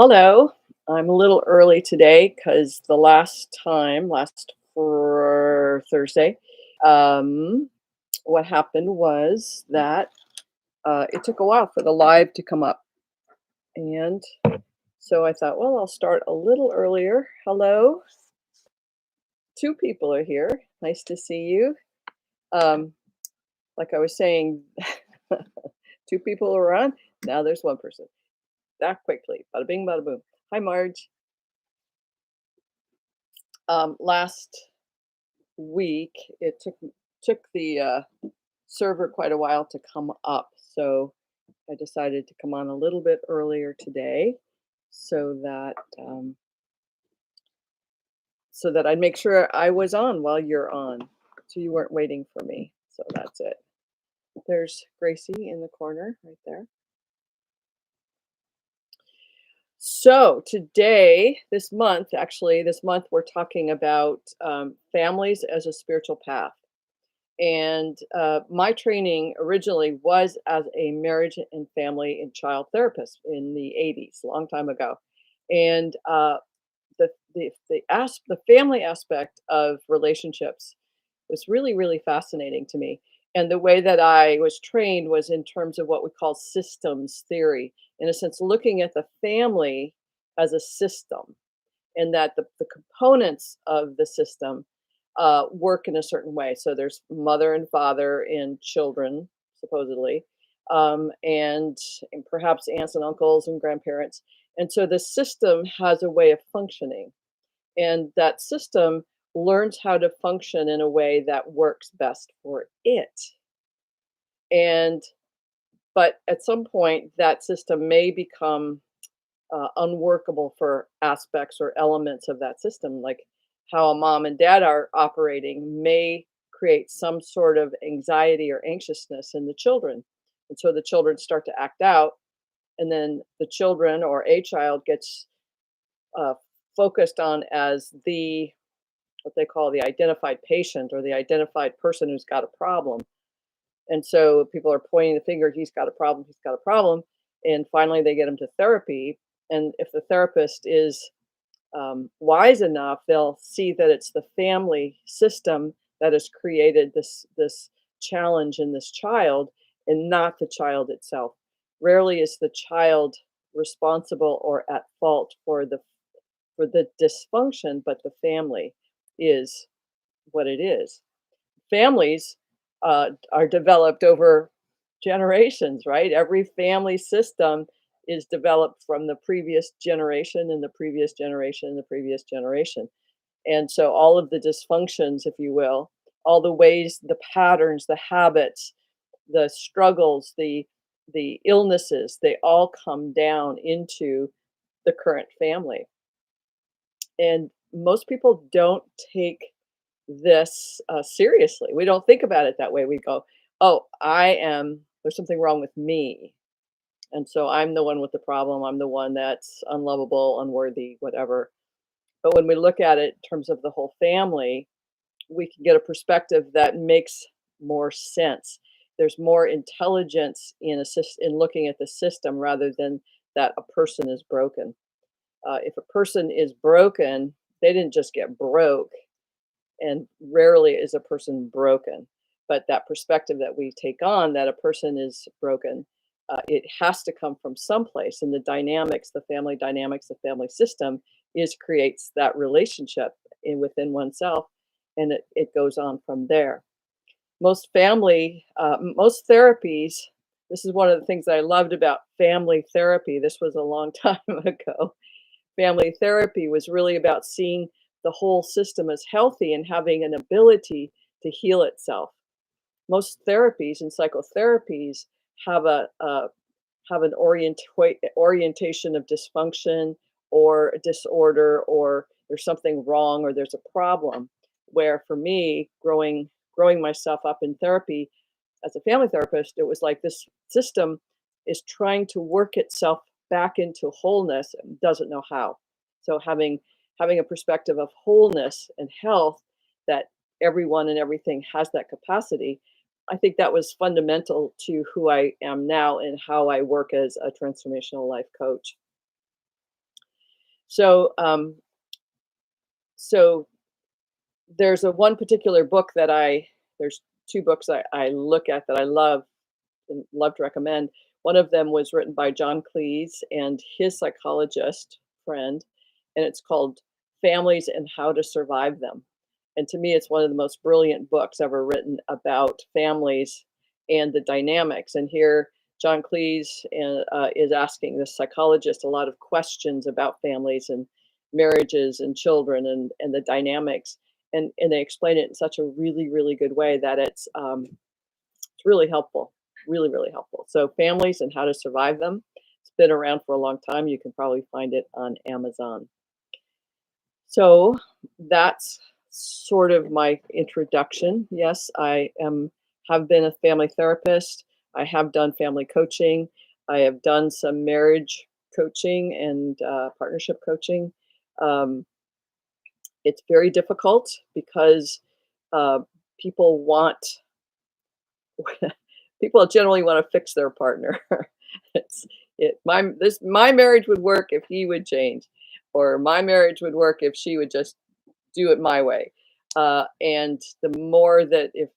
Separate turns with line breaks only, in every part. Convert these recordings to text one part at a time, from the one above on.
Hello. I'm a little early today because the last for Thursday, um, what happened was that it took a while for the live to come up. And so I thought, well, I'll start a little earlier. Hello. Two people are here. Nice to see you. Um, like I was saying, two people are on. Now there's one person. That quickly. Bada bing, bada boom. Hi, Marge. Last week, it took the server quite a while to come up, so I decided to come on a little bit earlier today, so that so that I'd make sure I was on while you're on, so you weren't waiting for me. So that's it. There's Gracie in the corner right there. So today, this month, we're talking about families as a spiritual path. And my training originally was as a marriage and family and child therapist in the 80s, a long time ago. And the family aspect of relationships was really, really fascinating to me. And the way that I was trained was in terms of what we call systems theory, in a sense, looking at the family as a system, and that the components of the system work in a certain way. So there's mother and father and children, supposedly, and perhaps aunts and uncles and grandparents. And so the system has a way of functioning, and that system learns how to function in a way that works best for it. And but at some point, that system may become unworkable for aspects or elements of that system, like how a mom and dad are operating may create some sort of anxiety or anxiousness in the children. And so the children start to act out, and then the children or a child gets uh, focused on as what they call the identified patient or the identified person who's got a problem. And so people are pointing the finger, he's got a problem, he's got a problem. And finally, they get him to therapy. And if the therapist is wise enough, they'll see that it's the family system that has created this challenge in this child, and not the child itself. Rarely is the child responsible or at fault for the dysfunction, but the family is what it is. Families are developed over generations, right? Every family system is developed from the previous generation and the previous generation and the previous generation. And so all of the dysfunctions, if you will, all the ways, the patterns, the habits, the struggles, the illnesses, they all come down into the current family. And most people don't take this seriously. We don't think about it that way. We go, "Oh, there's something wrong with me. And so I'm the one with the problem. I'm the one that's unlovable, unworthy, whatever." But when we look at it in terms of the whole family, we can get a perspective that makes more sense. There's more intelligence in looking at the system rather than that a person is broken. If a person is broken, they didn't just get broke, and rarely is a person broken. But that perspective that we take on, that a person is broken, it has to come from someplace. And the dynamics, the family dynamics, the family system is creates that relationship within oneself, and it goes on from there. Most therapies. This is one of the things that I loved about family therapy. This was a long time ago. Family therapy was really about seeing the whole system as healthy and having an ability to heal itself. Most therapies and psychotherapies have orientation of dysfunction or a disorder, or there's something wrong, or there's a problem. Where for me, growing myself up in therapy as a family therapist, it was like this system is trying to work itself back into wholeness and doesn't know how. So having a perspective of wholeness and health, that everyone and everything has that capacity, I think that was fundamental to who I am now and how I work as a transformational life coach. So, so there's a one particular book that there's two books I look at that I love and love to recommend. One of them was written by John Cleese and his psychologist friend, and it's called Families and How to Survive Them. And to me, it's one of the most brilliant books ever written about families and the dynamics. And here, John Cleese is asking the psychologist a lot of questions about families and marriages and children and the dynamics. And they explain it in such a really, really good way that it's really helpful, really, really helpful. So, Families and How to Survive Them. It's been around for a long time. You can probably find it on Amazon. So, that's sort of my introduction. Yes, I am have been a family therapist. I have done family coaching. I have done some marriage coaching and partnership coaching. Um, it's very difficult because uh, people want people generally want to fix their partner. it's my marriage would work if he would change, or my marriage would work if she would just do it my way. And the more that if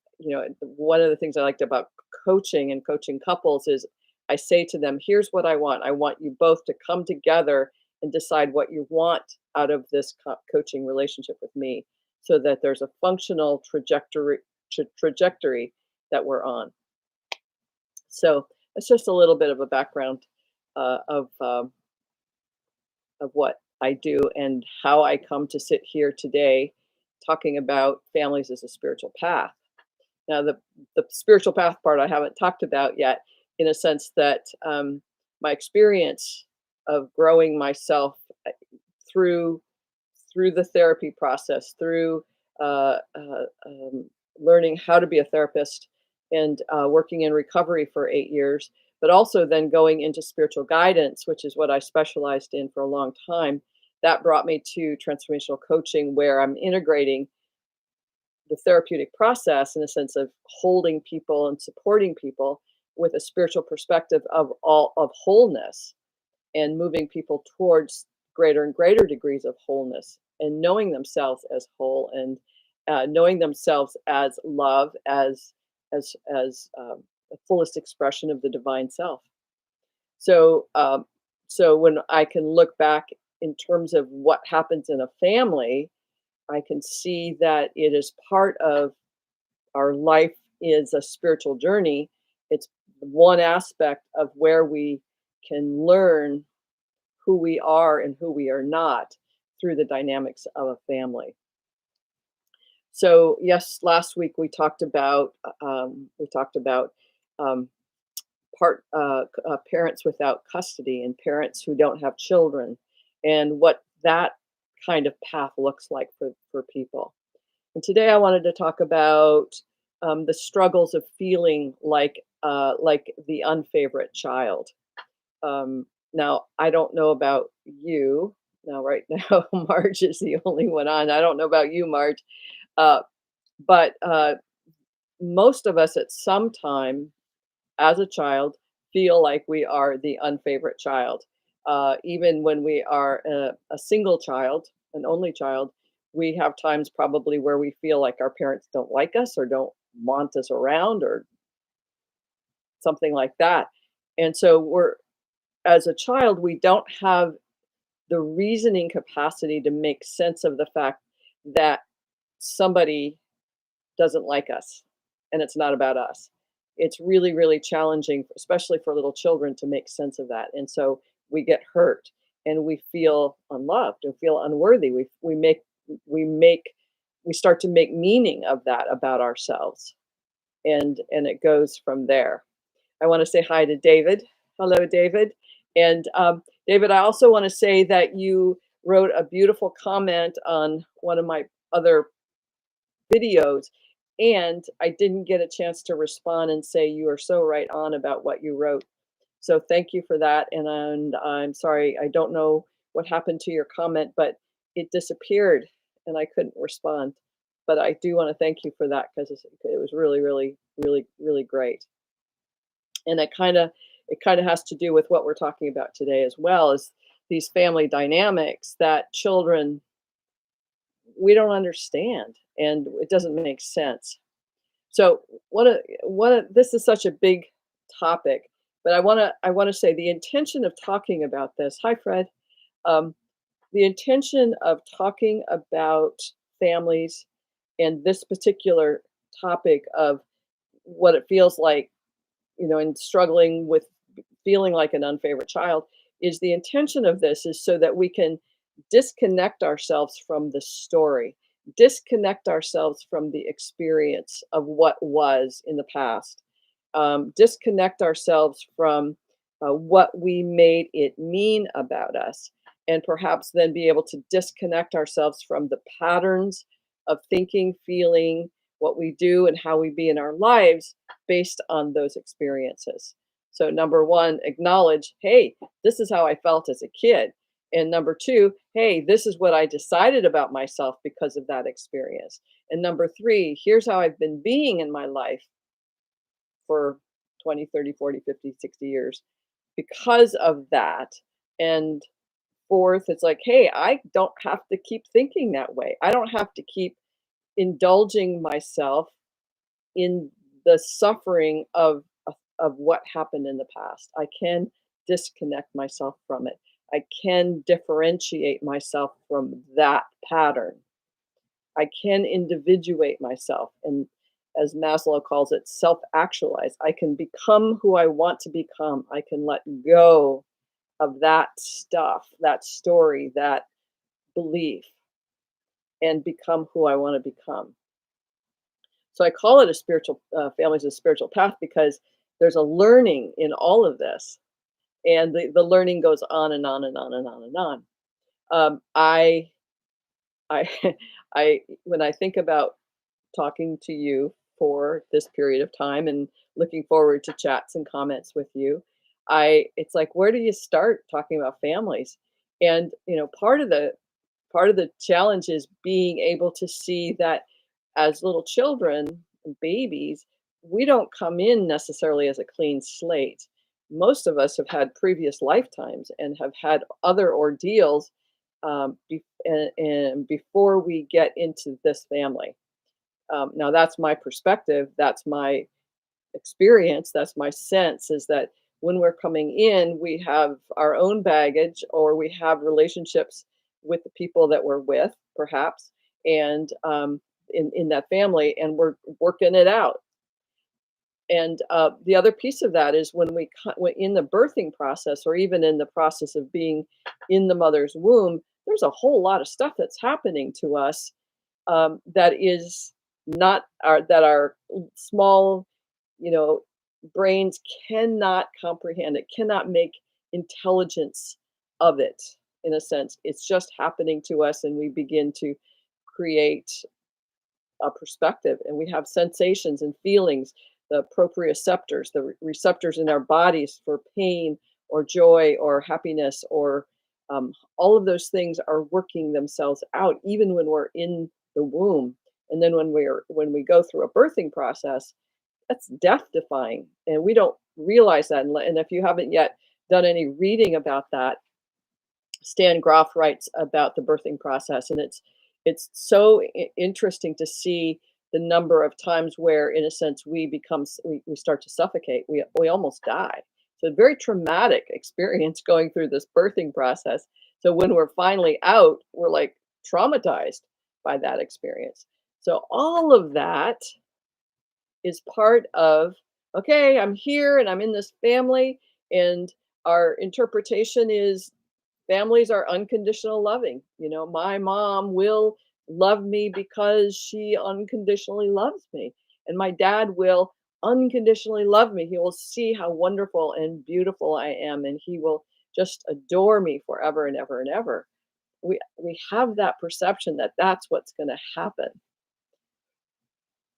one of the things I liked about coaching and coaching couples is I say to them, here's what I want. I want you both to come together and decide what you want out of this coaching relationship with me so that there's a functional trajectory that we're on. So it's just a little bit of a background uh, of um, of what I do and how I come to sit here today talking about families as a spiritual path. Now, the spiritual path part I haven't talked about yet, in a sense that my experience of growing myself through the therapy process, through learning how to be a therapist and working in recovery for 8 years, but also then going into spiritual guidance, which is what I specialized in for a long time. That brought me to transformational coaching, where I'm integrating the therapeutic process in a sense of holding people and supporting people with a spiritual perspective of wholeness and moving people towards greater and greater degrees of wholeness and knowing themselves as whole and knowing themselves as love as a fullest expression of the divine self. So so when I can look back in terms of what happens in a family, I can see that it is part of our life is a spiritual journey. It's one aspect of where we can learn who we are and who we are not through the dynamics of a family. So yes, last week we talked about um, parents without custody and parents who don't have children, and what that kind of path looks like for people. And today I wanted to talk about the struggles of feeling like the unfavorite child. Now, I don't know about you. Now, right now, Marge is the only one on. I don't know about you, Marge, uh, but most of us at some time as a child feel like we are the unfavorite child. Even when we are a single child, an only child, we have times probably where we feel like our parents don't like us or don't want us around or something like that. And so as a child, we don't have the reasoning capacity to make sense of the fact that somebody doesn't like us and it's not about us. It's really, really challenging, especially for little children, to make sense of that. And so we get hurt and we feel unloved and feel unworthy. We we start to make meaning of that about ourselves. And it goes from there. I want to say hi to David. Hello, David. And David, I also want to say that you wrote a beautiful comment on one of my other videos, and I didn't get a chance to respond and say you are so right on about what you wrote. So thank you for that. And I'm sorry, I don't know what happened to your comment, but it disappeared and I couldn't respond. But I do want to thank you for that because it was really, really, really, really great. And it kind of has to do with what we're talking about today as well, is these family dynamics that children, we don't understand, and it doesn't make sense. So this is such a big topic, but I want to say the intention of talking about this. Hi, Fred. Um, the intention of talking about families and this particular topic of what it feels like, and struggling with feeling like an unfavorite child, is the intention of this is so that we can disconnect ourselves from the story, disconnect ourselves from the experience of what was in the past, disconnect ourselves from what we made it mean about us, and perhaps then be able to disconnect ourselves from the patterns of thinking, feeling, what we do, and how we be in our lives based on those experiences. So, number one, acknowledge, hey, this is how I felt as a kid. And number two, hey, this is what I decided about myself because of that experience. And number three, here's how I've been being in my life for 20, 30, 40, 50, 60 years because of that. And fourth, it's like, hey, I don't have to keep thinking that way. I don't have to keep indulging myself in the suffering of what happened in the past. I can disconnect myself from it. I can differentiate myself from that pattern. I can individuate myself, and as Maslow calls it, self-actualize. I can become who I want to become. I can let go of that stuff, that story, that belief, and become who I want to become. So I call it a spiritual families a spiritual path because there's a learning in all of this, and the learning goes on and on and on and on and on. I I when I think about talking to you for this period of time and looking forward to chats and comments with you, I it's like, where do you start talking about families? And part of the challenge is being able to see that as little children and babies, we don't come in necessarily as a clean slate. Most of us have had previous lifetimes and have had other ordeals, and before we get into this family. Now, that's my perspective. That's my experience. That's my sense, is that when we're coming in, we have our own baggage, or we have relationships with the people that we're with, perhaps, and in that family, and we're working it out. And the other piece of that is when in the birthing process, or even in the process of being in the mother's womb, there's a whole lot of stuff that's happening to us, that is not our small, you know, brains cannot comprehend. It cannot make intelligence of it. In a sense, it's just happening to us, and we begin to create a perspective, and we have sensations and feelings, the proprioceptors, the receptors in our bodies for pain or joy or happiness, or all of those things are working themselves out even when we're in the womb. And then when we go through a birthing process, that's death defying, and we don't realize that. And if you haven't yet done any reading about that, Stan Groff writes about the birthing process, and it's so interesting to see the number of times where, in a sense, we start to suffocate. We almost die. So a very traumatic experience going through this birthing process. So when we're finally out, we're like traumatized by that experience. So all of that is part of, okay, I'm here and I'm in this family, and our interpretation is families are unconditional loving. My mom will love me because she unconditionally loves me, and my dad will unconditionally love me. He will see how wonderful and beautiful I am, and he will just adore me forever and ever and ever. We have that perception that that's what's going to happen.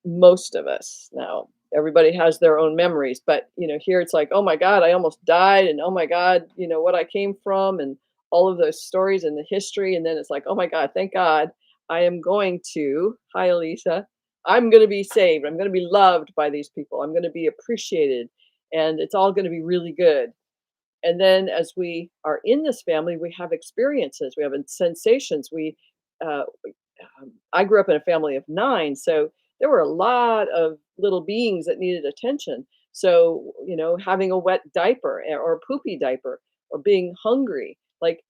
Most of us. Now, everybody has their own memories, but here it's like, oh my God, I almost died, and oh my God, what I came from, and all of those stories and the history. And then it's like, oh my God, thank God I am going to, hi Elisa, I'm going to be saved. I'm going to be loved by these people. I'm going to be appreciated, and it's all going to be really good. And then as we are in this family, we have experiences, we have sensations. I grew up in a family of 9, so there were a lot of little beings that needed attention. So, having a wet diaper or a poopy diaper or being hungry, like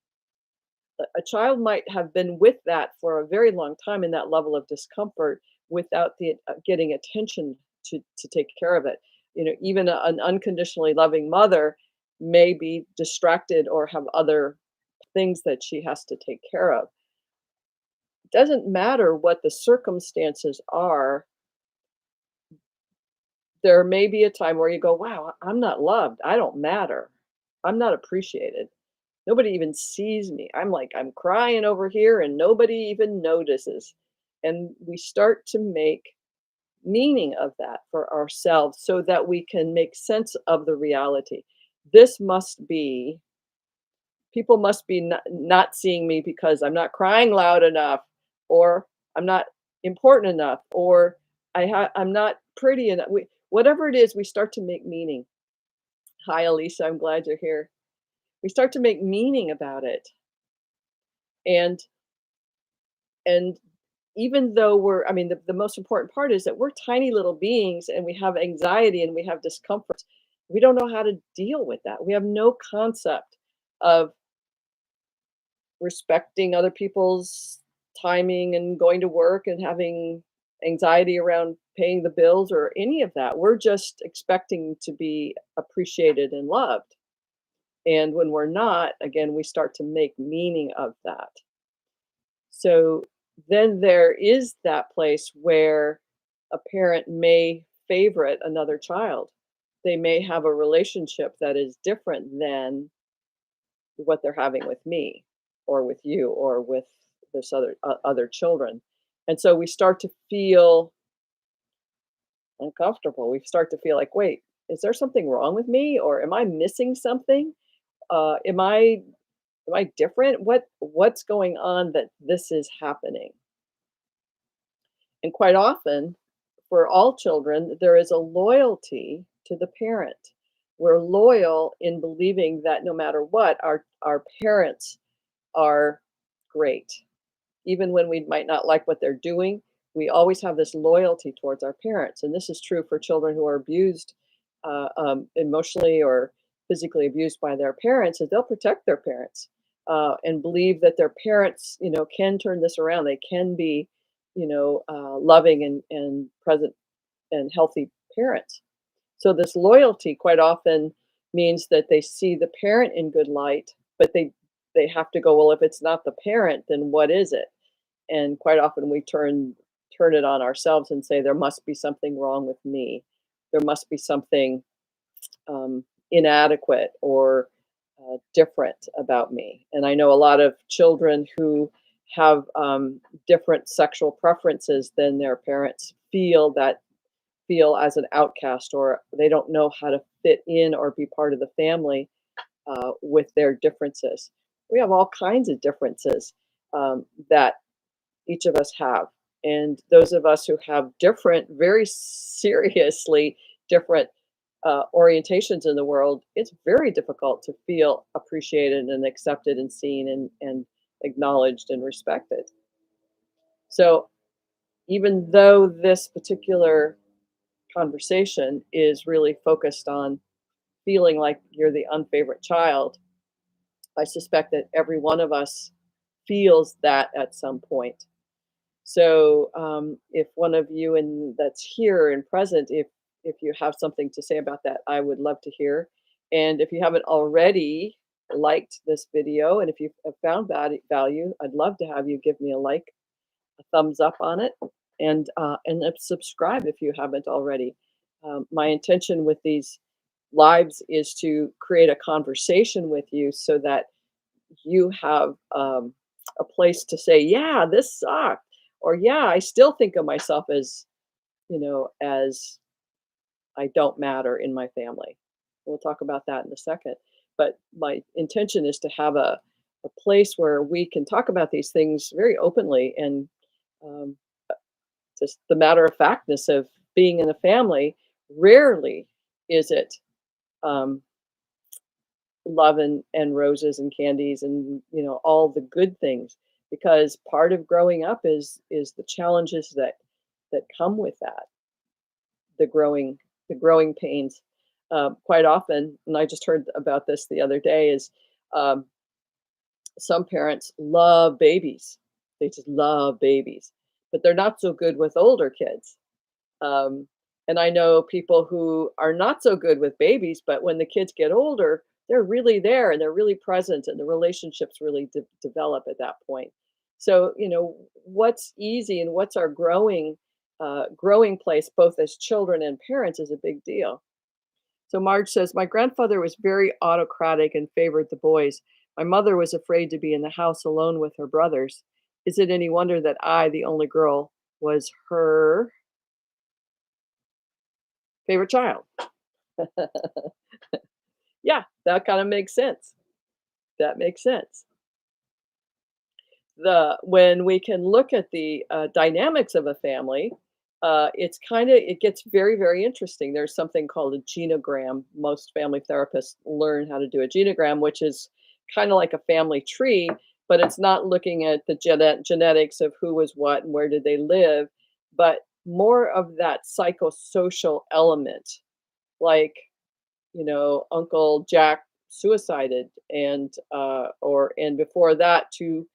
a child might have been with that for a very long time in that level of discomfort without the getting attention to take care of it. Even an unconditionally loving mother may be distracted or have other things that she has to take care of. Doesn't matter what the circumstances are, there may be a time where you go, "Wow, I'm not loved. I don't matter. I'm not appreciated. Nobody even sees me. I'm crying over here and nobody even notices." And we start to make meaning of that for ourselves so that we can make sense of the reality. This must be People must be not seeing me because I'm not crying loud enough, or I'm not important enough, or I'm not pretty enough. Whatever it is, we start to make meaning. Hi, Elisa. I'm glad you're here. We start to make meaning about it, and and even though the most important part is that we're tiny little beings and we have anxiety and we have discomfort. We don't know how to deal with that. We have no concept of respecting other people's timing and going to work and having anxiety around paying the bills or any of that. We're just expecting to be appreciated and loved. And when we're not, again, we start to make meaning of that. So then there is that place where a parent may favorite another child. They may have a relationship that is different than what they're having with me or with you or with this other children. And so we start to feel uncomfortable. We start to feel like, wait, is there something wrong with me, or am I missing something? Am I different? What's going on that this is happening? And quite often, for all children, there is a loyalty to the parent. We're loyal in believing that no matter what, our parents are great. Even when we might not like what they're doing, we always have this loyalty towards our parents. And this is true for children who are abused, emotionally or physically abused by their parents, is they'll protect their parents, and believe that their parents, can turn this around. They can be, loving and present and healthy parents. So this loyalty quite often means that they see the parent in good light, but they have to go, well, if it's not the parent, then what is it? And quite often we turn it on ourselves and say there must be something wrong with me. There must be something inadequate or different about me. And I know a lot of children who have different sexual preferences than their parents feel as an outcast, or they don't know how to fit in or be part of the family with their differences. We have all kinds of differences that each of us have. And those of us who have different, very seriously different orientations in the world, it's very difficult to feel appreciated and accepted and seen and acknowledged and respected. So even though this particular conversation is really focused on feeling like you're the unfavorite child, I suspect that every one of us feels that at some point. So, if one of you that's here and present, if you have something to say about that, I would love to hear. And if you haven't already liked this video, and if you have found value, I'd love to have you give me a like, a thumbs up on it, and subscribe if you haven't already. My intention with these lives is to create a conversation with you so that you have a place to say, "Yeah, this sucked," or "Yeah, I still think of myself as I don't matter in my family." We'll talk about that in a second. But my intention is to have a place where we can talk about these things very openly, and um, just the matter of factness of being in a family. Rarely is it um, love and roses and candies and, all the good things, because part of growing up is the challenges that come with that, the growing the growing pains. Quite often, and I just heard about this the other day, is um, some parents love babies. They just love babies, but they're not so good with older kids. Um, and I know people who are not so good with babies, but when the kids get older, they're really there and they're really present, and the relationships really develop at that point. So, what's easy and what's our growing place, both as children and parents, is a big deal. So Marge says, my grandfather was very autocratic and favored the boys. My mother was afraid to be in the house alone with her brothers. Is it any wonder that I, the only girl, was her favorite child? Yeah, that kind of makes sense. That makes sense. When we can look at the dynamics of a family, it gets very, very interesting. There's something called a genogram. Most family therapists learn how to do a genogram, which is kind of like a family tree, but it's not looking at the genetics of who was what and where did they live, but more of that psychosocial element, like, Uncle Jack suicided, and before that, two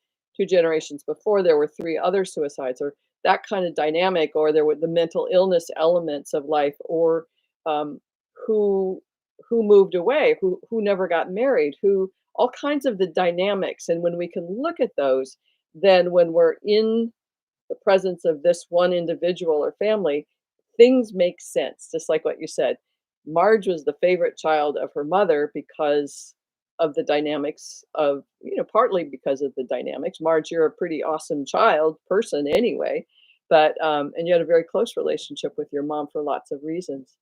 generations before, there were three other suicides, or that kind of dynamic, or there were the mental illness elements of life, or um, who who moved away, who never got married, who all kinds of the dynamics. And when we can look at those, then when we're in the presence of this one individual or family, things make sense, just like what you said. Marge was the favorite child of her mother because of the dynamics of, partly because of the dynamics. Marge, you're a pretty awesome child person anyway, and you had a very close relationship with your mom for lots of reasons.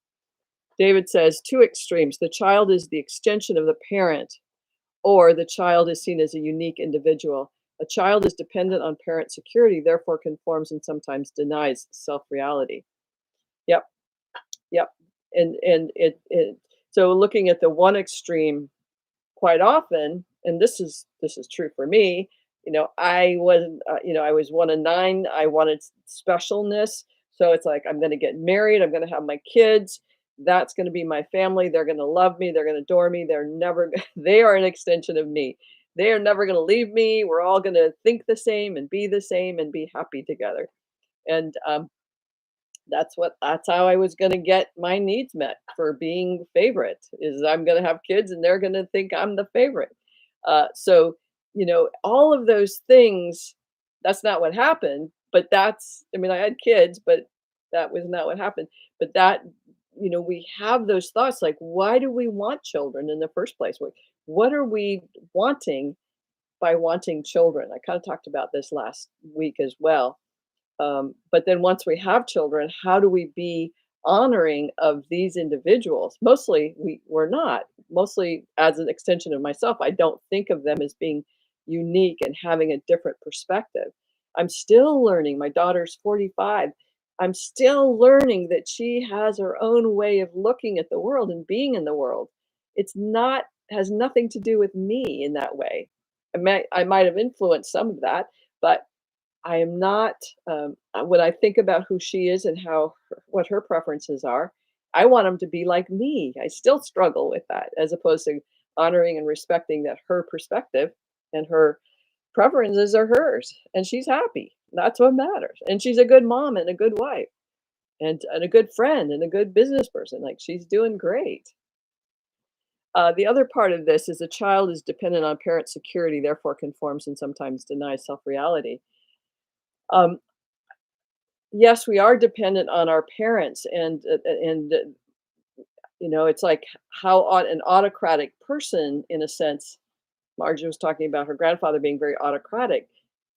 David says, two extremes. The child is the extension of the parent, or the child is seen as a unique individual. A child is dependent on parent security, therefore conforms and sometimes denies self-reality. Yep, yep. And so looking at the one extreme, quite often, and this is true for me, I was one of nine. I wanted specialness. So it's like, I'm going to get married. I'm going to have my kids. That's going to be my family. They're going to love me. They're going to adore me. They're never, they are an extension of me. They are never going to leave me. We're all going to think the same and be the same and be happy together. And that's how I was gonna get my needs met for being favorite, is I'm gonna have kids and they're gonna think I'm the favorite. So, all of those things, that's not what happened, but I mean, I had kids, but that was not what happened. But we have those thoughts like, why do we want children in the first place? What are we wanting by wanting children? I kind of talked about this last week as well. But then once we have children, how do we be honoring of these individuals? Mostly we're not. Mostly as an extension of myself, I don't think of them as being unique and having a different perspective. I'm still learning. My daughter's 45. I'm still learning that she has her own way of looking at the world and being in the world. It's not has nothing to do with me in that way. I might have influenced some of that, but I am not, when I think about who she is and what her preferences are, I want them to be like me. I still struggle with that, as opposed to honoring and respecting that her perspective and her preferences are hers, and she's happy. That's what matters. And she's a good mom and a good wife, and a good friend and a good business person. Like, she's doing great. The other part of this is a child is dependent on parent security, therefore conforms and sometimes denies self-reality. Um, Yes, we are dependent on our parents, it's like how an autocratic person, in a sense. Margie was talking about her grandfather being very autocratic.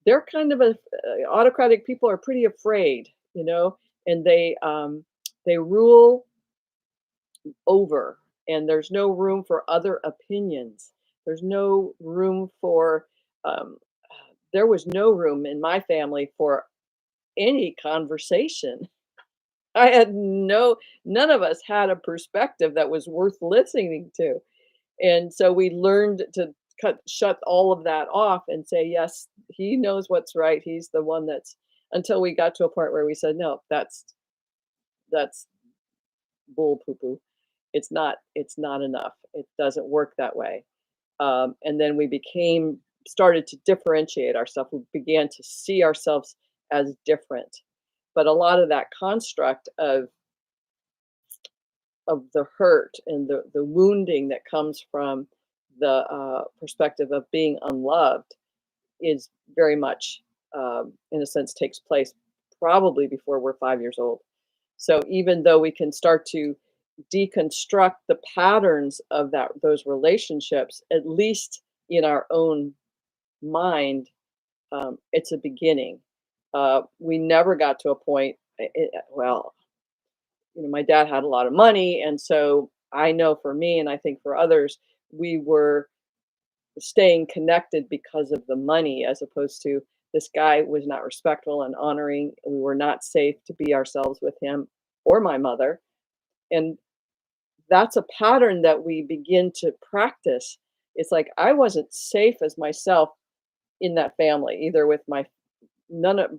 They're kind of autocratic people are pretty afraid, and they rule over, and there's no room for other opinions. There's no room for um, there was no room in my family for any conversation. I had no None of us had a perspective that was worth listening to. And so we learned to shut all of that off and say, yes, he knows what's right. He's the one that's, until we got to a point where we said, no, that's bull poo poo. It's not enough. It doesn't work that way. And then we started to differentiate ourselves. We began to see ourselves as different. But a lot of that construct of the hurt and the wounding that comes from the perspective of being unloved is very much, in a sense, takes place probably before we're 5 years old. So even though we can start to deconstruct the patterns of those relationships, at least in our own mind, it's a beginning. We never got to a point. Well, my dad had a lot of money, and so I know for me, and I think for others, we were staying connected because of the money, as opposed to this guy was not respectful and honoring. We were not safe to be ourselves with him or my mother, and that's a pattern that we begin to practice. It's like I wasn't safe as myself in that family, either with my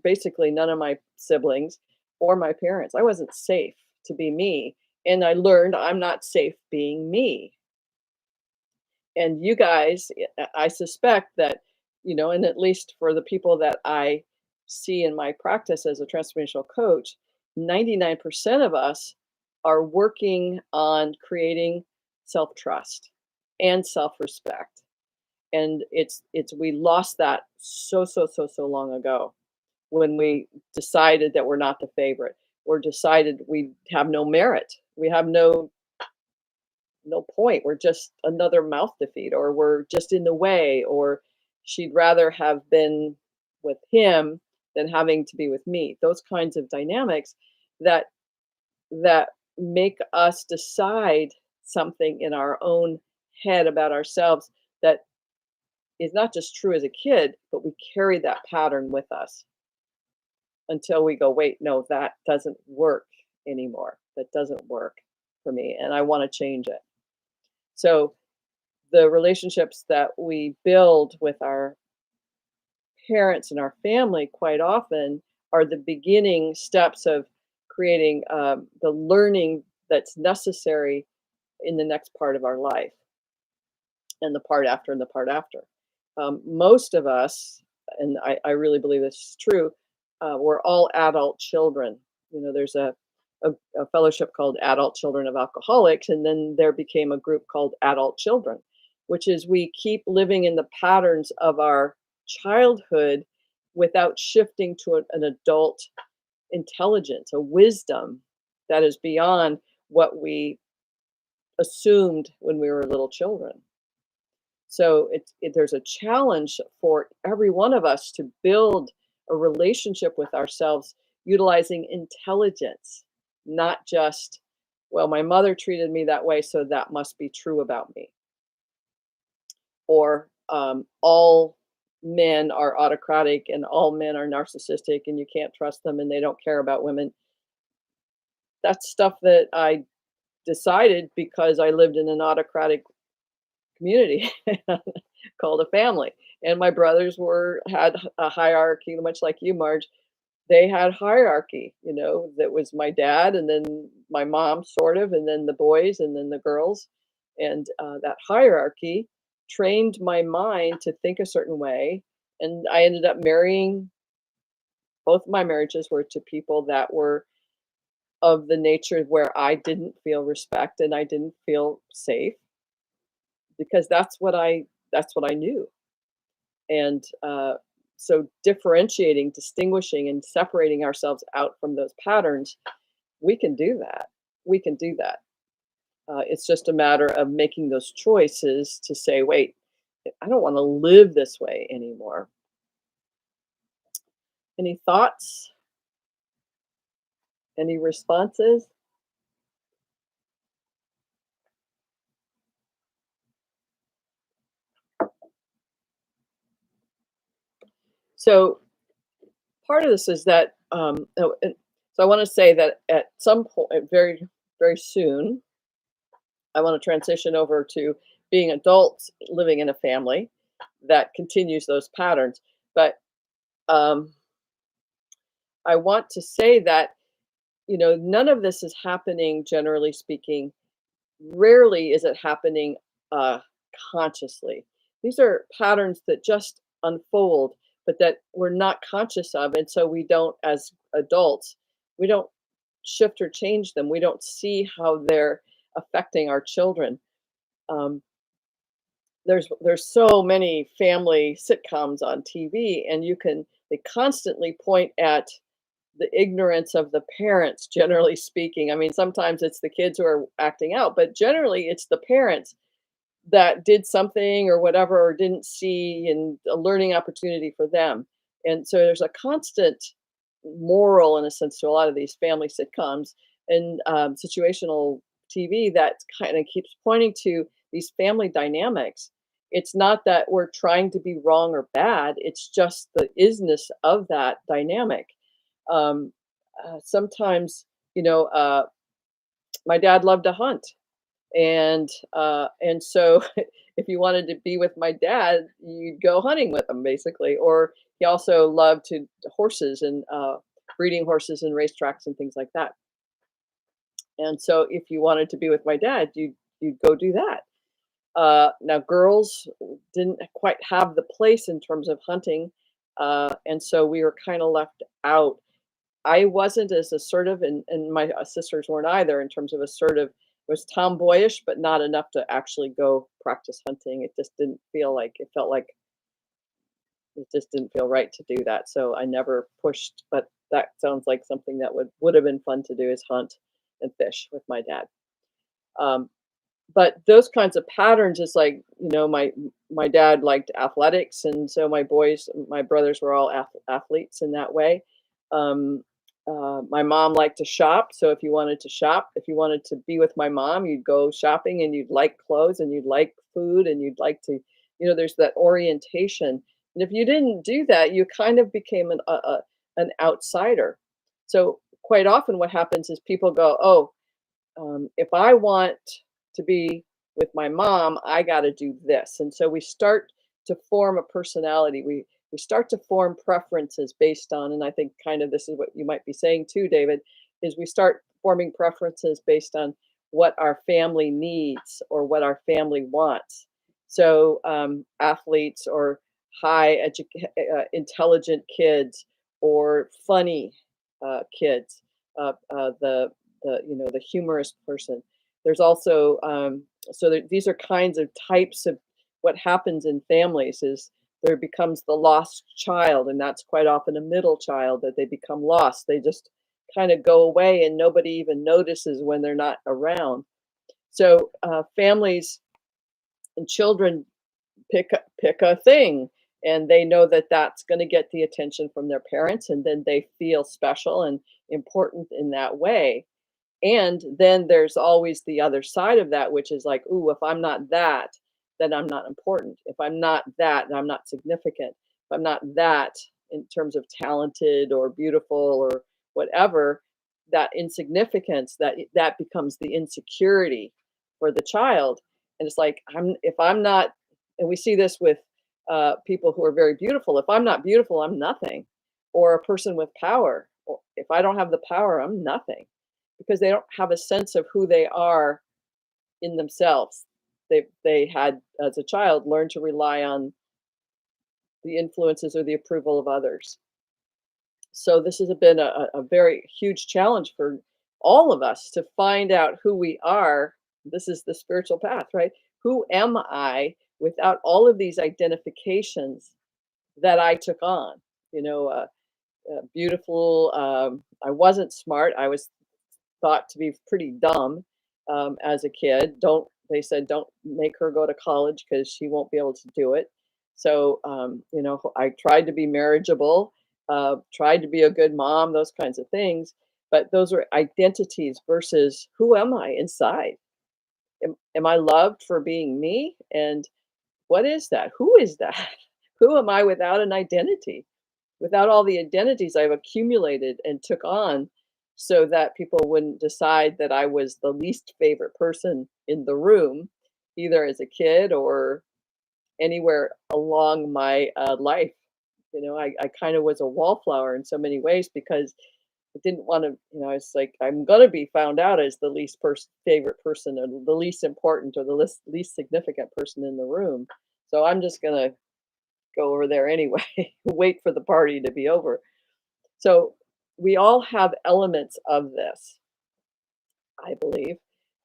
basically none of my siblings or my parents. I wasn't safe to be me, and I learned I'm not safe being me. And you guys, I suspect that, and at least for the people that I see in my practice as a transformational coach, 99% of us are working on creating self-trust and self-respect. And it's we lost that so long ago when we decided that we're not the favorite, or decided we have no merit. We have no point. We're just another mouth to feed, or we're just in the way, or she'd rather have been with him than having to be with me. Those kinds of dynamics that that make us decide something in our own head about ourselves that is not just true as a kid, but we carry that pattern with us until we go, wait, no, that doesn't work anymore. That doesn't work for me, and I want to change it. So the relationships that we build with our parents and our family quite often are the beginning steps of creating the learning that's necessary in the next part of our life, and the part after, and the part after. Most of us, and I really believe this is true, we're all adult children. There's a fellowship called Adult Children of Alcoholics, and then there became a group called Adult Children, which is we keep living in the patterns of our childhood without shifting to an adult intelligence, a wisdom that is beyond what we assumed when we were little children. So there's a challenge for every one of us to build a relationship with ourselves utilizing intelligence, not just, well, my mother treated me that way, so that must be true about me. Or all men are autocratic and all men are narcissistic and you can't trust them and they don't care about women. That's stuff that I decided because I lived in an autocratic community called a family. And my brothers had a hierarchy, much like you, Marge. They had hierarchy, that was my dad, and then my mom, sort of, and then the boys, and then the girls. And that hierarchy trained my mind to think a certain way. And I ended up marrying, both my marriages were to people that were of the nature where I didn't feel respect and I didn't feel safe, because that's what I knew. And so differentiating, distinguishing, and separating ourselves out from those patterns, we can do that. We can do that. It's just a matter of making those choices to say, wait, I don't want to live this way anymore. Any thoughts? Any responses? So part of this is that, so I want to say that at some point, very, very soon, I want to transition over to being adults living in a family that continues those patterns. But um, I want to say that, none of this is happening, generally speaking. Rarely is it happening uh, consciously. These are patterns that just unfold, but that we're not conscious of. And so we don't, as adults, we don't shift or change them. We don't see how they're affecting our children. Um, there's so many family sitcoms on TV, and they constantly point at the ignorance of the parents, generally speaking. I mean, sometimes it's the kids who are acting out, but generally it's the parents that did something or whatever, or didn't see, and a learning opportunity for them. And so there's a constant moral, in a sense, to a lot of these family sitcoms and situational TV that kind of keeps pointing to these family dynamics. It's not that we're trying to be wrong or bad, it's just the isness of that dynamic. Um, Sometimes, you know, uh, my dad loved to hunt, and so if you wanted to be with my dad, you'd go hunting with him, basically. Or he also loved to horses and breeding horses and racetracks and things like that. And so if you wanted to be with my dad, you'd go do that. Now, girls didn't quite have the place in terms of hunting, and so we were kind of left out. I wasn't as assertive, and my sisters weren't either in terms of assertive. It was tomboyish, but not enough to actually go practice hunting. It just didn't feel like it felt like it just didn't feel right to do that. So I never pushed. But that sounds like something that would have been fun to do, is hunt and fish with my dad. Um, but those kinds of patterns is like, my dad liked athletics, and so my brothers were all athletes in that way. um, my mom liked to shop, so if you wanted to be with my mom, you'd go shopping, and you'd like clothes, and you'd like food, and you'd like to, there's that orientation. And if you didn't do that, you kind of became an outsider. So quite often what happens is people go, oh, if I want to be with my mom, I got to do this. And so we start to form a personality. We start to form preferences based on, and I think kind of this is what you might be saying too, David, is we start forming preferences based on what our family needs or what our family wants. So athletes, or intelligent kids, or funny kids, the humorous person. There's also these are kinds of types of what happens in families is there becomes the lost child, and that's quite often a middle child that they become lost. They just kind of go away, and nobody even notices when they're not around. So families and children pick a thing, and they know that that's going to get the attention from their parents, and then they feel special and important in that way. And then there's always the other side of that, which is like, ooh, if I'm not that, then I'm not important. If I'm not that, then I'm not significant. If I'm not that in terms of talented or beautiful or whatever, that insignificance, that becomes the insecurity for the child. And it's like, if I'm not, and we see this with people who are very beautiful. If I'm not beautiful, I'm nothing. Or a person with power. Or if I don't have the power, I'm nothing, because they don't have a sense of who they are in themselves. They had, as a child, learned to rely on the influences or the approval of others. So this has been a very huge challenge for all of us to find out who we are. This is the spiritual path, right? Who am I without all of these identifications that I took on? You know, beautiful. I wasn't smart. I was thought to be pretty dumb as a kid. Don't They said don't make her go to college because she won't be able to do it. So I tried to be marriageable, tried to be a good mom, those kinds of things. But those are identities versus who am I inside? Am I loved for being me? And what is that? Who is that? Who am I without an identity? Without all the identities I've accumulated and took on, so that people wouldn't decide that I was the least favorite person in the room. either as a kid or anywhere along my life. I kind of was a wallflower in so many ways because I didn't want to, it's like I'm gonna be found out as the favorite person or the least important or the least significant person in the room. So I'm just gonna go over there anyway, wait for the party to be over. So we all have elements of this, I believe.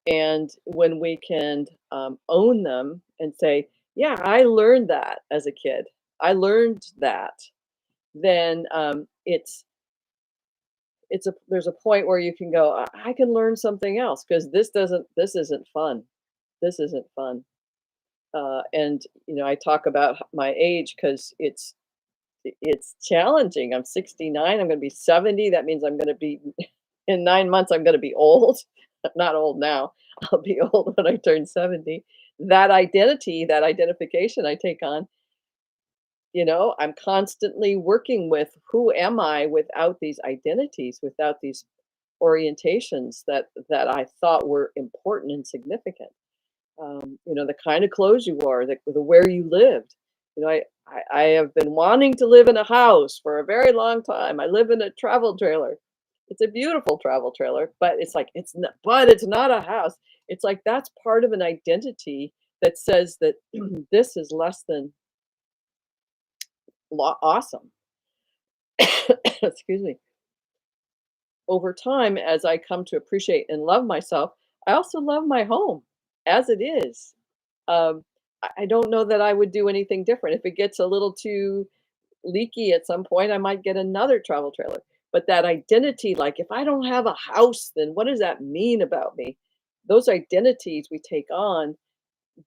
And when we can own them and say, yeah, I learned that as a kid, I learned that, then there's a point where you can go, I can learn something else because this isn't fun. This isn't fun. And I talk about my age because it's challenging. I'm 69. I'm going to be 70. That means I'm going to be in 9 months. I'm going to be old. Not old now. I'll be old when I turn 70. That identity, that identification I take on, I'm constantly working with who am I without these identities, without these orientations that I thought were important and significant. The kind of clothes you wore, the where you lived. I have been wanting to live in a house for a very long time. I live in a travel trailer. It's a beautiful travel trailer, but it's like it's not a house. It's like that's part of an identity that says that this is less than awesome. Excuse me. Over time, as I come to appreciate and love myself, I also love my home as it is. Um, I don't know that I would do anything different. If it gets a little too leaky at some point, I might get another travel trailer. But that identity, like if I don't have a house, then what does that mean about me? Those identities we take on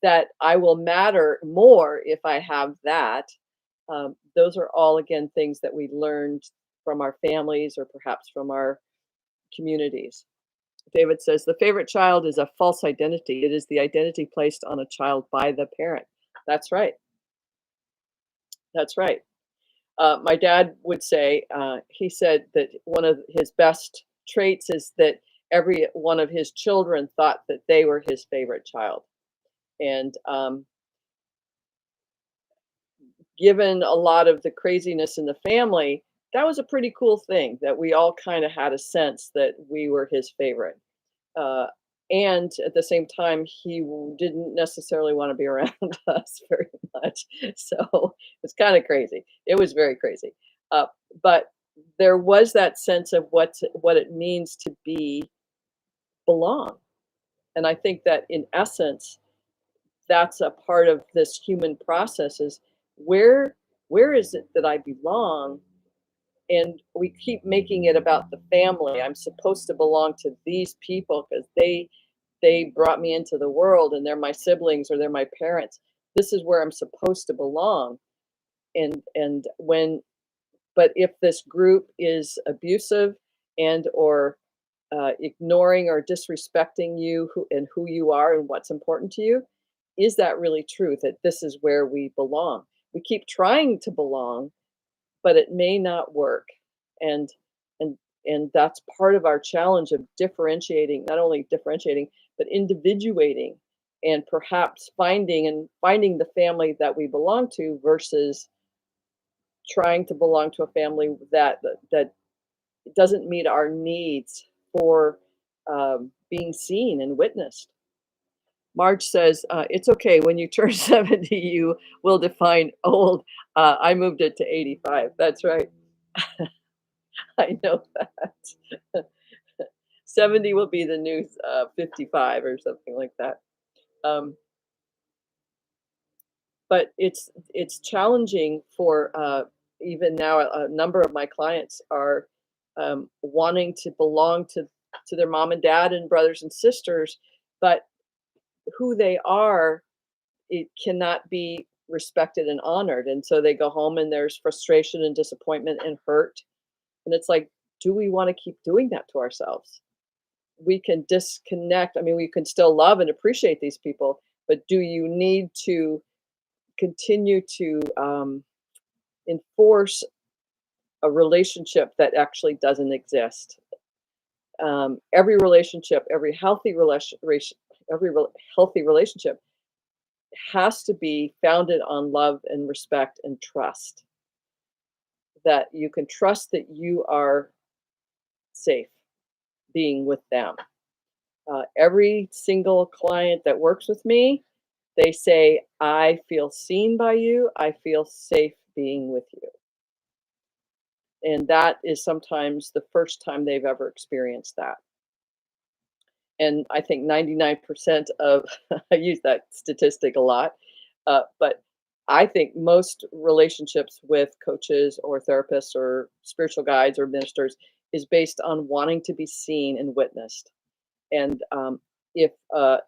that I will matter more if I have that. Those are all, again, things that we learned from our families or perhaps from our communities. David says the favorite child is a false identity. It is the identity placed on a child by the parent. That's right. That's right. My dad would say, he said that one of his best traits is that every one of his children thought that they were his favorite child. And given a lot of the craziness in the family, that was a pretty cool thing that we all kind of had a sense that we were his favorite. Uh, and at the same time, he didn't necessarily want to be around us very much. So it's kind of crazy. It was very crazy. Uh, but there was that sense of what it means to belong. And I think that in essence, that's a part of this human process is where where is it that I belong? And we keep making it about the family. I'm supposed to belong to these people because they brought me into the world and they're my siblings or they're my parents. This is where I'm supposed to belong. And when but if this group is abusive and or ignoring or disrespecting you and who you are and what's important to you, is that really true that this is where we belong? We keep trying to belong, but it may not work. And and and that's part of our challenge of differentiating, not only differentiating, but individuating and perhaps finding the family that we belong to versus trying to belong to a family that doesn't meet our needs for being seen and witnessed. Marge says, it's okay. When you turn 70, you will define old. I moved it to 85. That's right. I know that. 70 will be the new 55 or something like that. Um, but it's challenging for even now. A number of my clients are wanting to belong to their mom and dad and brothers and sisters, but who they are, it cannot be respected and honored. And so they go home and there's frustration and disappointment and hurt. And it's like, do we want to keep doing that to ourselves? We can disconnect. I mean, we can still love and appreciate these people, but do you need to continue to enforce a relationship that actually doesn't exist? Every relationship, every healthy relationship has to be founded on love and respect and trust, that you can trust that you are safe being with them. Every single client that works with me, they say, I feel seen by you. I feel safe being with you. And that is sometimes the first time they've ever experienced that. And I think 99% of, I use that statistic a lot, but I think most relationships with coaches or therapists or spiritual guides or ministers is based on wanting to be seen and witnessed. And if a